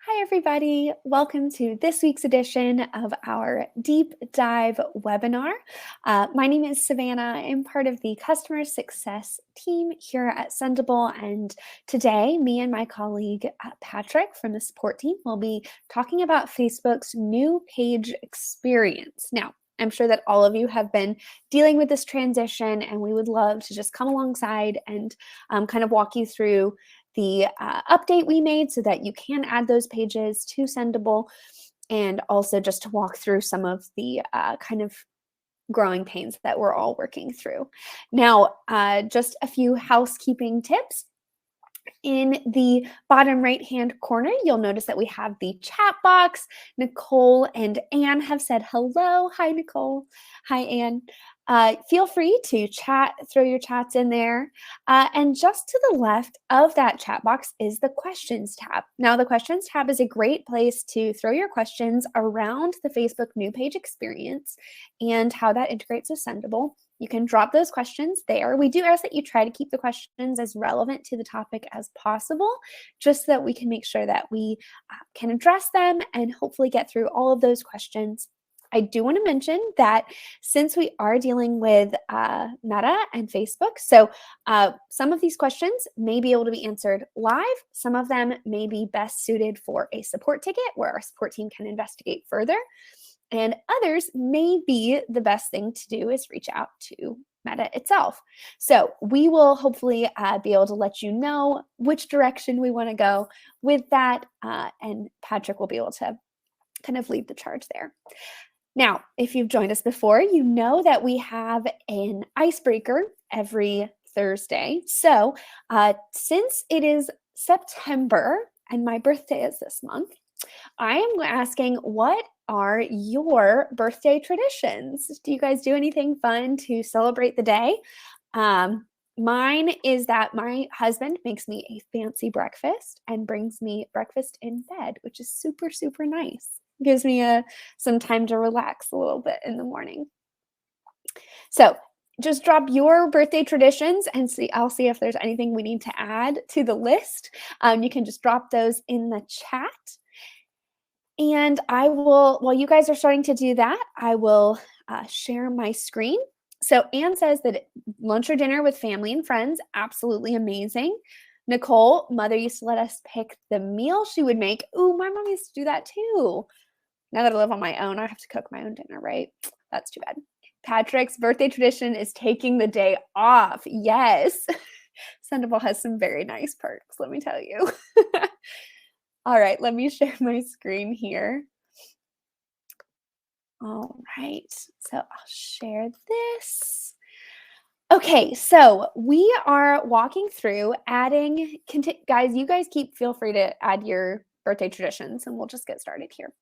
Hi, everybody. Welcome to this week's edition of our deep dive webinar. My name is Savannah. I'm part of the customer success team here at Sendible. And today, me and my colleague Patrick from the support team will be talking about Facebook's new page experience. Now, I'm sure that all of you have been dealing with this transition, and we would love to just come alongside and kind of walk you through the update we made so that you can add those pages to Sendible, and also just to walk through some of the kind of growing pains that we're all working through. Now, just a few housekeeping tips. In the bottom right-hand corner, you'll notice that we have the chat box. Nicole and Anne have said hello. Hi, Nicole. Hi, Anne. Feel free to chat, throw your chats in there. And just to the left of that chat box is the questions tab. Now, the questions tab is a great place to throw your questions around the Facebook new page experience and how that integrates with Sendible. You can drop those questions there. We do ask that you try to keep the questions as relevant to the topic as possible, just so that we can make sure that we can address them and hopefully get through all of those questions. I do want to mention that since we are dealing with Meta and Facebook, so some of these questions may be able to be answered live. Some of them may be best suited for a support ticket where our support team can investigate further. And others may be the best thing to do is reach out to Meta itself. So we will hopefully be able to let you know which direction we want to go with that. And Patrick will be able to kind of lead the charge there. Now, if you've joined us before, you know that we have an icebreaker every Thursday. So since it is September and my birthday is this month, I am asking, what are your birthday traditions? Do you guys do anything fun to celebrate the day? Mine is that my husband makes me a fancy breakfast and brings me breakfast in bed, which is super, super nice. Gives me some time to relax a little bit in the morning. So just drop your birthday traditions and I'll see if there's anything we need to add to the list. You can just drop those in the chat. And I will, while you guys are starting to do that, I will share my screen. So Anne says that lunch or dinner with family and friends, absolutely amazing. Nicole, mother used to let us pick the meal she would make. Ooh, my mom used to do that too. Now that I live on my own, I have to cook my own dinner, right? That's too bad. Patrick's birthday tradition is taking the day off. Yes. Sendible has some very nice perks, let me tell you. All right, let me share my screen here. All right, so I'll share this. Okay, so we are walking through adding, guys, you guys feel free to add your birthday traditions and we'll just get started here.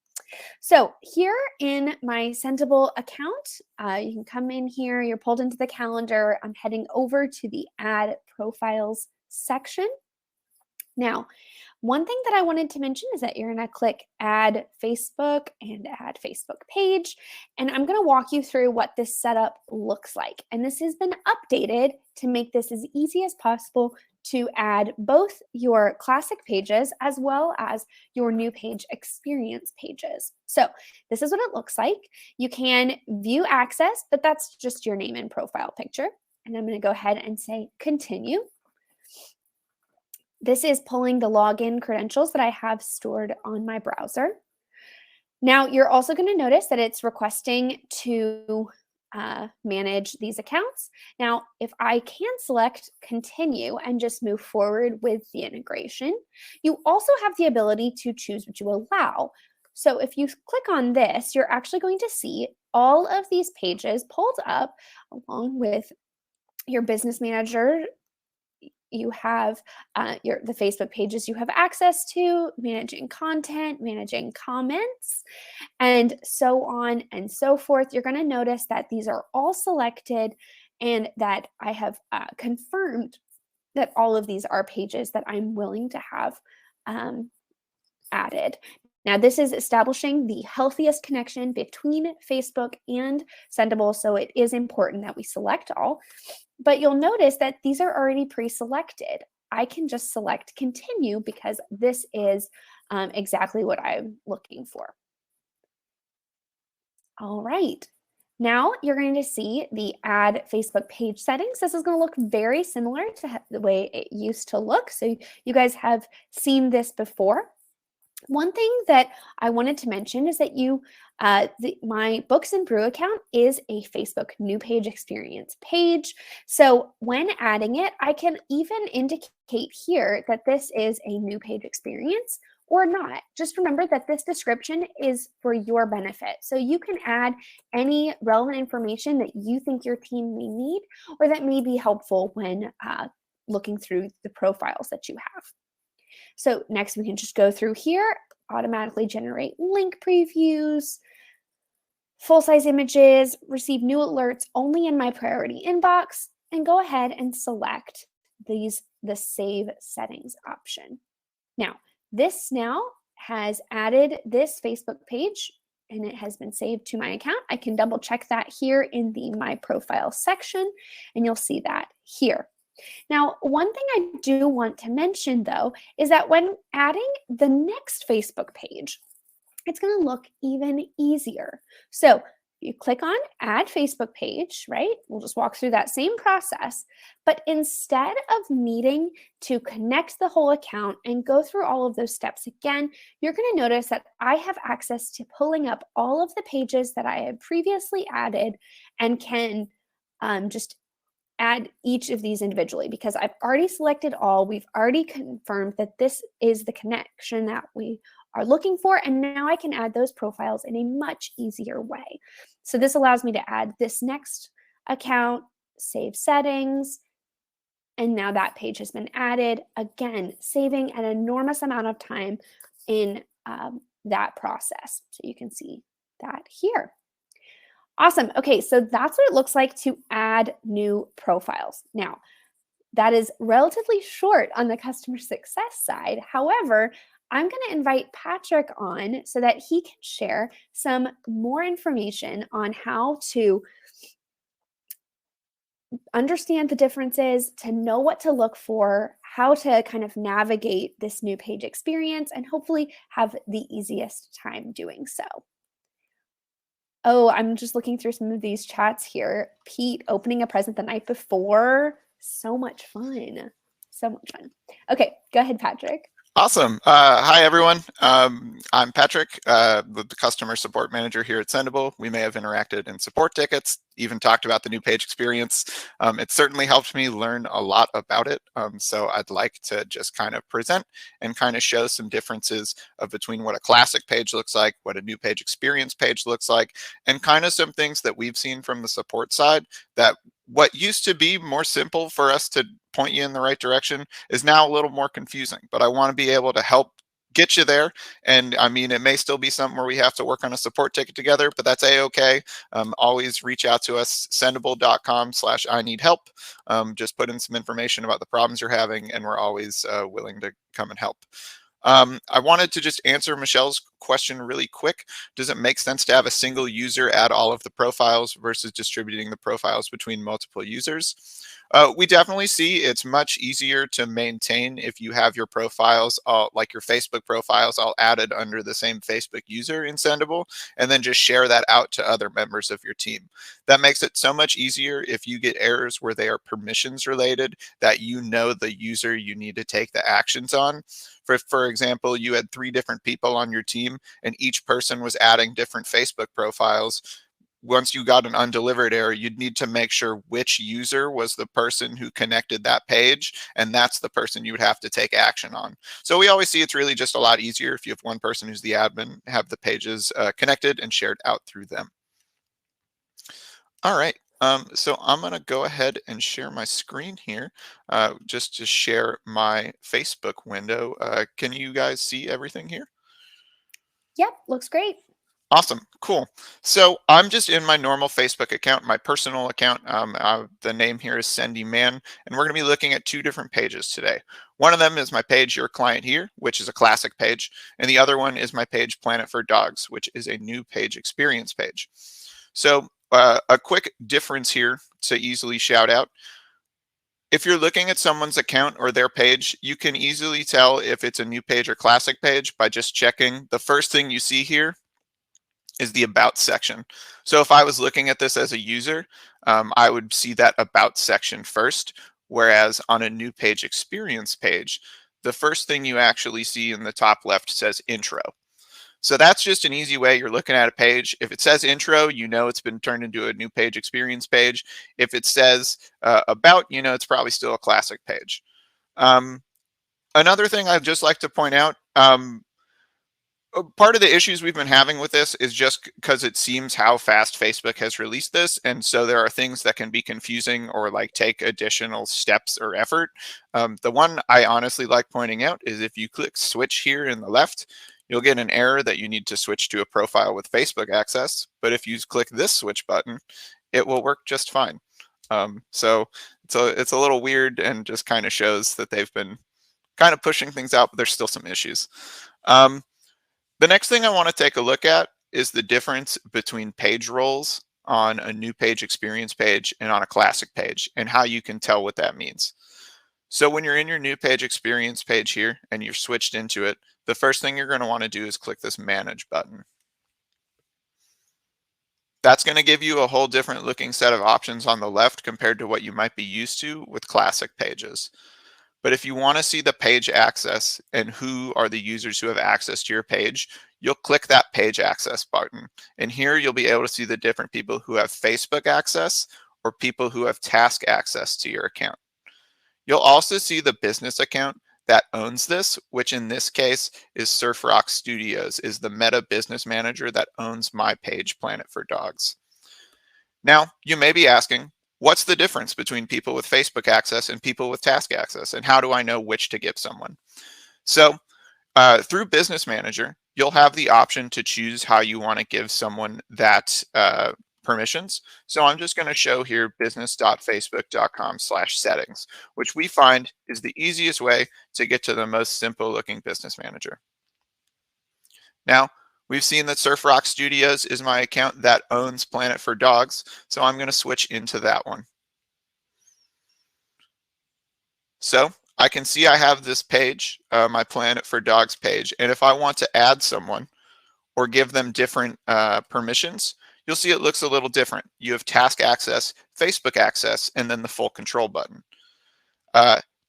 So here in my Sendible account, you can come in here, you're pulled into the calendar. I'm heading over to the add profiles section. Now, one thing that I wanted to mention is that you're going to click add Facebook and add Facebook page. And I'm going to walk you through what this setup looks like. And this has been updated to make this as easy as possible to add both your classic pages as well as your new page experience pages. So this is what it looks like. You can view access, but that's just your name and profile picture. And I'm going to go ahead and say continue. This is pulling the login credentials that I have stored on my browser. Now, you're also going to notice that it's requesting to manage these accounts. Now, if I can select continue and just move forward with the integration, you also have the ability to choose what you allow. So if you click on this, you're actually going to see all of these pages pulled up along with your business manager. You have the Facebook pages you have access to, managing content, managing comments, and so on and so forth. You're going to notice that these are all selected and that I have confirmed that all of these are pages that I'm willing to have added. Now, this is establishing the healthiest connection between Facebook and Sendible, so it is important that we select all. But you'll notice that these are already pre-selected. I can just select continue because this is exactly what I'm looking for. All right. Now you're going to see the add Facebook page settings. This is going to look very similar to the way it used to look. So you guys have seen this before. One thing that I wanted to mention is that my Books and Brew account is a Facebook new page experience page. So when adding it, I can even indicate here that this is a new page experience or not. Just remember that this description is for your benefit. So you can add any relevant information that you think your team may need or that may be helpful when looking through the profiles that you have. So next we can just go through here, automatically generate link previews, full-size images, receive new alerts only in my priority inbox, and go ahead and select the save settings option. Now, this now has added this Facebook page and it has been saved to my account. I can double check that here in the My Profile section, and you'll see that here. Now, one thing I do want to mention though, is that when adding the next Facebook page, it's going to look even easier. So you click on add Facebook page, right? We'll just walk through that same process, but instead of needing to connect the whole account and go through all of those steps again, you're going to notice that I have access to pulling up all of the pages that I had previously added and can just add each of these individually because I've already selected all. We've already confirmed that this is the connection that we are looking for. And now I can add those profiles in a much easier way. So this allows me to add this next account, save settings, and now that page has been added. Again, saving an enormous amount of time in that process. So you can see that here. Awesome. Okay, so that's what it looks like to add new profiles. Now, that is relatively short on the customer success side. However, I'm going to invite Patrick on so that he can share some more information on how to understand the differences, to know what to look for, how to kind of navigate this new page experience, and hopefully have the easiest time doing so. Oh, I'm just looking through some of these chats here. Pete opening a present the night before. So much fun. So much fun. Okay, go ahead, Patrick. Awesome. Hi, everyone. I'm Patrick, the customer support manager here at Sendible. We may have interacted in support tickets, even talked about the new page experience. It certainly helped me learn a lot about it. So I'd like to just kind of present and kind of show some differences between what a classic page looks like, what a new page experience page looks like, and kind of some things that we've seen from the support side that what used to be more simple for us to point you in the right direction is now a little more confusing, but I want to be able to help get you there. And I mean, it may still be something where we have to work on a support ticket together, but that's a-okay. Always reach out to us, sendible.com/I need help. Just put in some information about the problems you're having, and we're always willing to come and help. I wanted to just answer Michelle's question really quick. Does it make sense to have a single user add all of the profiles versus distributing the profiles between multiple users? We definitely see it's much easier to maintain if you have your profiles, like your Facebook profiles, all added under the same Facebook user in Sendible, and then just share that out to other members of your team. That makes it so much easier if you get errors where they are permissions related, that you know the user you need to take the actions on. For example, you had 3 different people on your team and each person was adding different Facebook profiles. Once you got an undelivered error, you'd need to make sure which user was the person who connected that page, and that's the person you would have to take action on. So we always see it's really just a lot easier if you have one person who's the admin, have the pages connected and shared out through them. All right. So I'm going to go ahead and share my screen here just to share my Facebook window. Can you guys see everything here? Yep, looks great. Awesome. Cool. So I'm just in my normal Facebook account, my personal account. The name here is Sendible, and we're going to be looking at 2 different pages today. One of them is my page, Your Client Here, which is a classic page. And the other one is my page, Planet for Dogs, which is a new page experience page. So a quick difference here to easily shout out. If you're looking at someone's account or their page, you can easily tell if it's a new page or classic page by just checking. The first thing you see here is the About section. So if I was looking at this as a user, I would see that About section first, whereas on a new page experience page, the first thing you actually see in the top left says Intro. So that's just an easy way you're looking at a page. If it says intro, you know it's been turned into a new page experience page. If it says about, you know it's probably still a classic page. Um, Another thing I'd just like to point out, part of the issues we've been having with this is just because it seems how fast Facebook has released this. And so there are things that can be confusing or like take additional steps or effort. The one I honestly like pointing out is if you click switch here in the left, you'll get an error that you need to switch to a profile with Facebook access. But if you click this switch button, it will work just fine. So it's a little weird and just kind of shows that they've been kind of pushing things out, but there's still some issues. The next thing I want to take a look at is the difference between page roles on a new page experience page and on a classic page, and how you can tell what that means. So when you're in your new page experience page here and you're switched into it, the first thing you're going to want to do is click this manage button. That's going to give you a whole different looking set of options on the left compared to what you might be used to with classic pages. But if you want to see the page access and who are the users who have access to your page, you'll click that page access button. And here you'll be able to see the different people who have Facebook access or people who have task access to your account. You'll also see the business account that owns this, which in this case is Surf Rock Studios, is the Meta business manager that owns my page, Planet for Dogs. Now, you may be asking, what's the difference between people with Facebook access and people with task access, and how do I know which to give someone? So through Business Manager, you'll have the option to choose how you want to give someone that permissions. So I'm just going to show here business.facebook.com/settings, which we find is the easiest way to get to the most simple looking business manager. Now, we've seen that Surf Rock Studios is my account that owns Planet for Dogs, so I'm going to switch into that one. So I can see I have this page, my Planet for Dogs page, and if I want to add someone or give them different permissions, you'll see it looks a little different. You have task access, Facebook access, and then the full control button.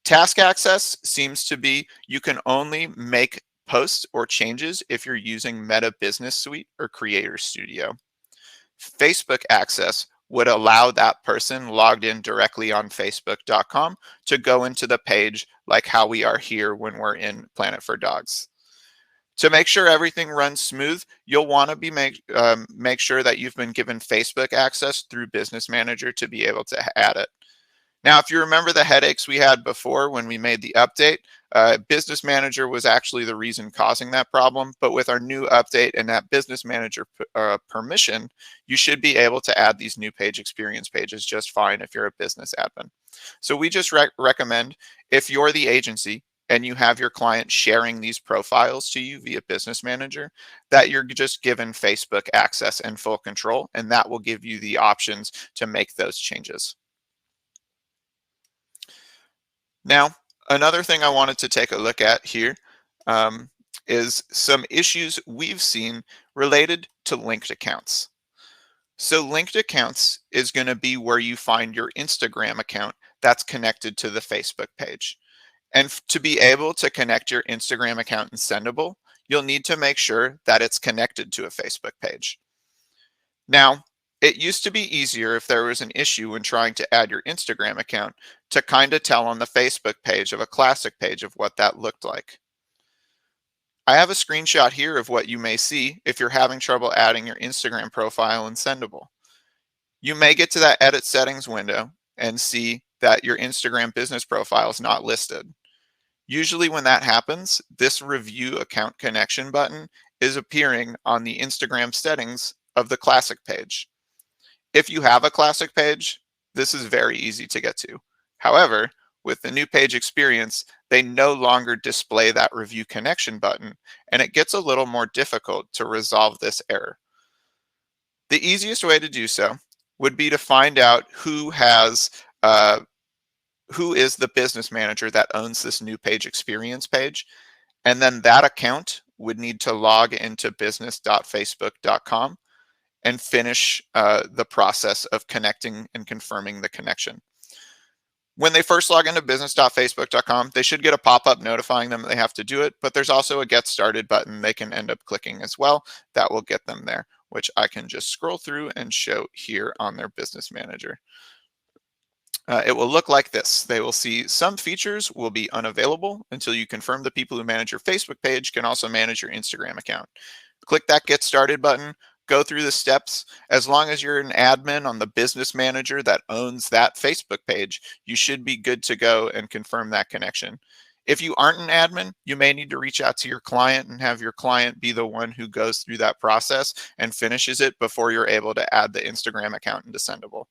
Task access seems to be you can only make posts or changes if you're using Meta Business Suite or Creator Studio. Facebook access would allow that person logged in directly on facebook.com to go into the page like how we are here when we're in Planet for Dogs. To make sure everything runs smooth, you'll want to make sure that you've been given Facebook access through Business Manager to be able to add it. Now, if you remember the headaches we had before when we made the update, Business Manager was actually the reason causing that problem. But with our new update and that Business Manager permission, you should be able to add these new page experience pages just fine if you're a business admin. So we just recommend if you're the agency and you have your client sharing these profiles to you via Business Manager, that you're just given Facebook access and full control, and that will give you the options to make those changes. Now, another thing I wanted to take a look at here is some issues we've seen related to linked accounts. So linked accounts is going to be where you find your Instagram account that's connected to the Facebook page. And to be able to connect your Instagram account in Sendible, you'll need to make sure that it's connected to a Facebook page. Now, it used to be easier if there was an issue when trying to add your Instagram account to kind of tell on the Facebook page of a classic page of what that looked like. I have a screenshot here of what you may see if you're having trouble adding your Instagram profile in Sendible. You may get to that edit settings window and see that your Instagram business profile is not listed. Usually when that happens, this review account connection button is appearing on the Instagram settings of the classic page. If you have a classic page, this is very easy to get to. However, with the new page experience, they no longer display that review connection button, and it gets a little more difficult to resolve this error. The easiest way to do so would be to find out who has who is the business manager that owns this new page experience page. And then that account would need to log into business.facebook.com and finish the process of connecting and confirming the connection. When they first log into business.facebook.com, they should get a pop-up notifying them that they have to do it, but there's also a get started button they can end up clicking as well. That will get them there, which I can just scroll through and show here on their business manager. It will look like this. They will see some features will be unavailable until you confirm the people who manage your Facebook page can also manage your Instagram account. Click that Get Started button, go through the steps. As long as you're an admin on the business manager that owns that Facebook page, you should be good to go and confirm that connection. If you aren't an admin, you may need to reach out to your client and have your client be the one who goes through that process and finishes it before you're able to add the Instagram account into Sendible.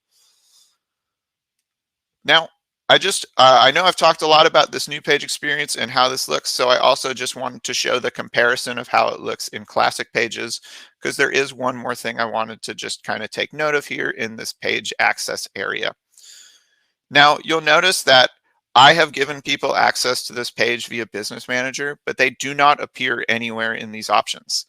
Now, I know I've talked a lot about this new page experience and how this looks, so I also just wanted to show the comparison of how it looks in classic pages, because there is one more thing I wanted to just kind of take note of here in this page access area. Now, you'll notice that I have given people access to this page via Business Manager, but they do not appear anywhere in these options.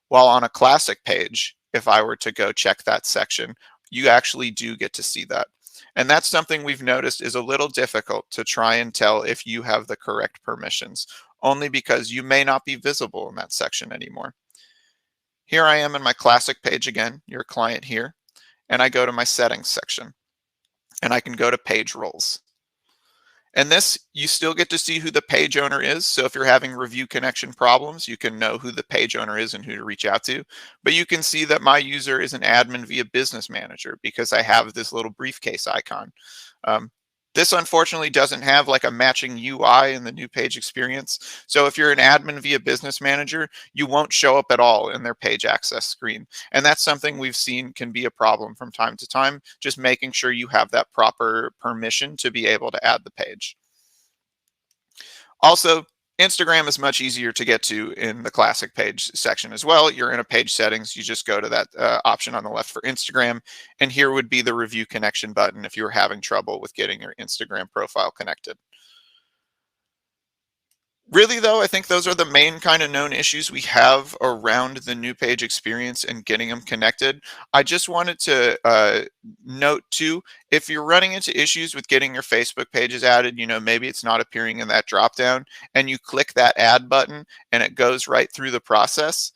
While on a classic page, if I were to go check that section, you actually do get to see that. And that's something we've noticed is a little difficult to try and tell if you have the correct permissions, only because you may not be visible in that section anymore. Here I am in my classic page again, your client here, and I go to my settings section, and I can go to page roles. And this, you still get to see who the page owner is. So if you're having review connection problems, you can know who the page owner is and who to reach out to. But you can see that my user is an admin via Business Manager because I have this little briefcase icon. This unfortunately doesn't have like a matching UI in the new page experience. So if you're an admin via Business Manager, you won't show up at all in their page access screen. And that's something we've seen can be a problem from time to time, just making sure you have that proper permission to be able to add the page. Also, Instagram is much easier to get to in the classic page section as well. You're in a page settings, you just go to that option on the left for Instagram, and here would be the review connection button if you were having trouble with getting your Instagram profile connected. Really though, I think those are the main kind of known issues we have around the new page experience and getting them connected. I just wanted to note too, if you're running into issues with getting your Facebook pages added, maybe it's not appearing in that dropdown, and you click that add button and it goes right through the process.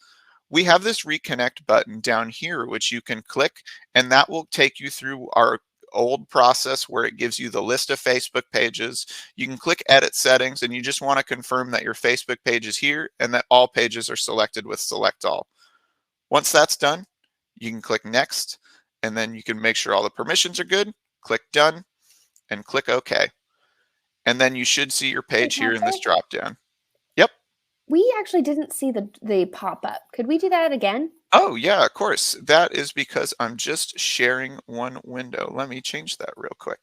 We have this reconnect button down here, which you can click, and that will take you through our old process where it gives you the list of Facebook pages. You can click edit settings and you just want to confirm that your Facebook page is here and that all pages are selected with select all. Once that's done, you can click next, and then you can make sure all the permissions are good, click done, and click OK. And then you should see your page here in this drop down. Yep. We actually didn't see the pop-up. Could we do that again? Oh, yeah, of course. That is because I'm just sharing one window. Let me change that real quick.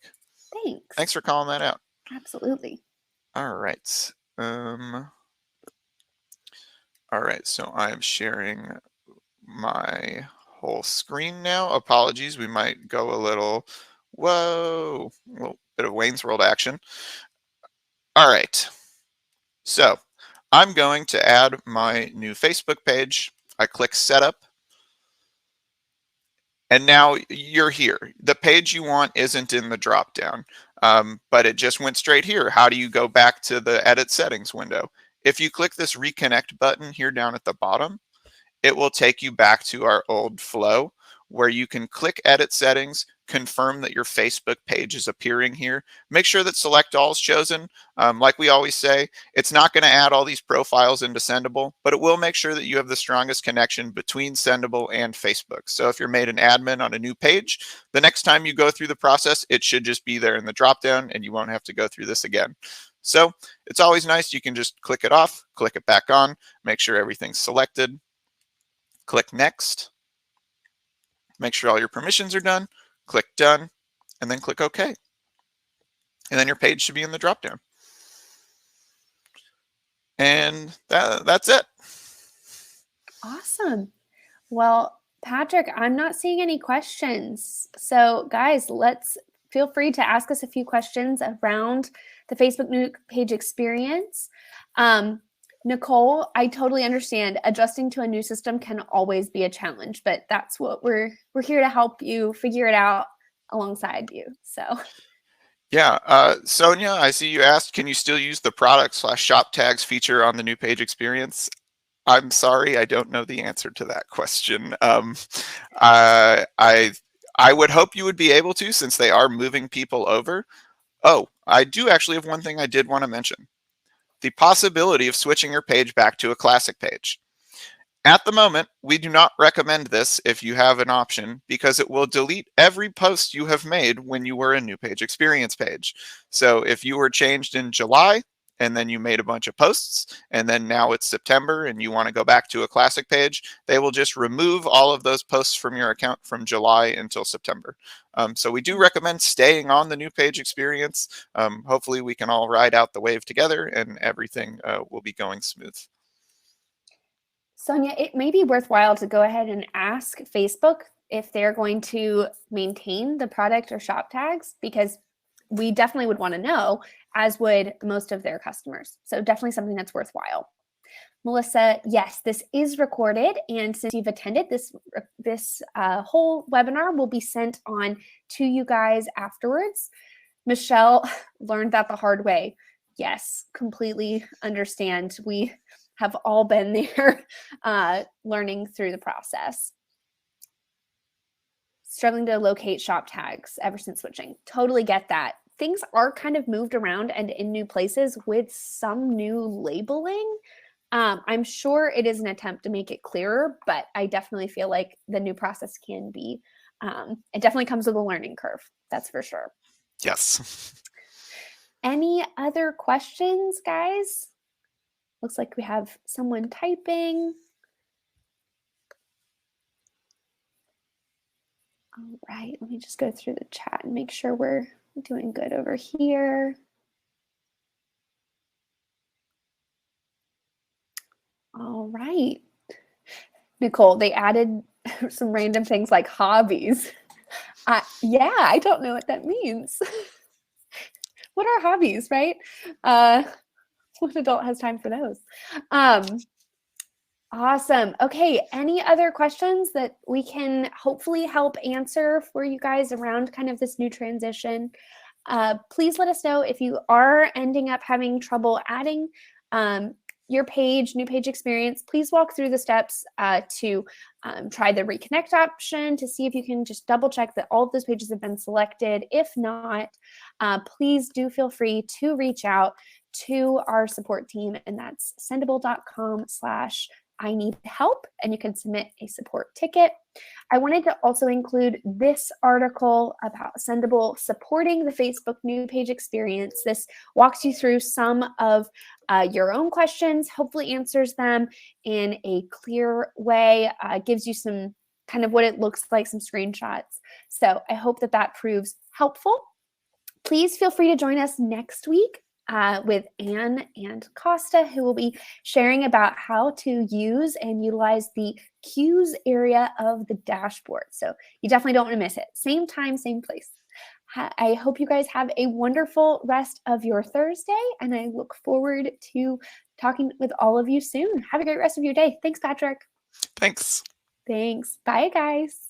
Thanks. Thanks for calling that out. Absolutely. All right. All right, so I'm sharing my whole screen now. Apologies, we might go a little bit of Wayne's World action. All right, so I'm going to add my new Facebook page. I click setup. And now you're here. The page you want isn't in the dropdown, but it just went straight here. How do you go back to the edit settings window? If you click this reconnect button here down at the bottom, it will take you back to our old flow where you can click edit settings, confirm that your Facebook page is appearing here. Make sure that select all is chosen. Like we always say, it's not going to add all these profiles into Sendible, but it will make sure that you have the strongest connection between Sendible and Facebook. So if you're made an admin on a new page, the next time you go through the process, it should just be there in the dropdown and you won't have to go through this again. So it's always nice. You can just click it off, click it back on, make sure everything's selected, click next, make sure all your permissions are done, click done, and then click OK. And then your page should be in the dropdown. And that's it. Awesome. Well, Patrick, I'm not seeing any questions. So guys, let's feel free to ask us a few questions around the Facebook new page experience. Nicole, I totally understand adjusting to a new system can always be a challenge, but that's what we're here to help you figure it out alongside you. So Yeah, Sonia, I see you asked, can you still use the product/shop tags feature on the new page experience? I'm sorry, I don't know the answer to that question. I would hope you would be able to, since they are moving people over. Oh, I do actually have one thing I did want to mention. The possibility of switching your page back to a classic page. At the moment, we do not recommend this if you have an option, because it will delete every post you have made when you were a new page experience page. So if you were changed in July and then you made a bunch of posts and then now it's September and you want to go back to a classic page, they will just remove all of those posts from your account from July until September. So we do recommend staying on the new page experience. Hopefully we can all ride out the wave together and everything will be going smooth. Sonia, it may be worthwhile to go ahead and ask Facebook if they're going to maintain the product or shop tags, because we definitely would want to know, as would most of their customers. So definitely something that's worthwhile. Melissa, yes, this is recorded, and since you've attended this whole webinar will be sent on to you guys afterwards. Michelle learned that the hard way. Yes, completely understand. We have all been there learning through the process. Struggling to locate shop tags ever since switching. Totally get that. Things are kind of moved around and in new places with some new labeling. I'm sure it is an attempt to make it clearer, but I definitely feel like the new process can be, it definitely comes with a learning curve. That's for sure. Yes. Any other questions, guys? Looks like we have someone typing. All right, let me just go through the chat and make sure we're doing good over here. All right. Nicole, they added some random things like hobbies. Yeah, I don't know what that means. What are hobbies, right? What adult has time for those? Awesome. Okay, any other questions that we can hopefully help answer for you guys around kind of this new transition? Please let us know if you are ending up having trouble adding your page, new page experience. Please walk through the steps to try the reconnect option to see if you can just double check that all of those pages have been selected. If not, please do feel free to reach out to our support team, and that's sendible.com/I need help, and you can submit a support ticket. I wanted to also include this article about Sendible supporting the Facebook new page experience. This walks you through some of your own questions, hopefully answers them in a clear way, gives you some kind of what it looks like, some screenshots. So I hope that that proves helpful. Please feel free to join us next week with Anne and Costa, who will be sharing about how to use and utilize the cues area of the dashboard. So you definitely don't want to miss it. Same time, same place. I hope you guys have a wonderful rest of your Thursday, and I look forward to talking with all of you soon. Have a great rest of your day. Thanks, Patrick. Thanks. Thanks. Bye, guys.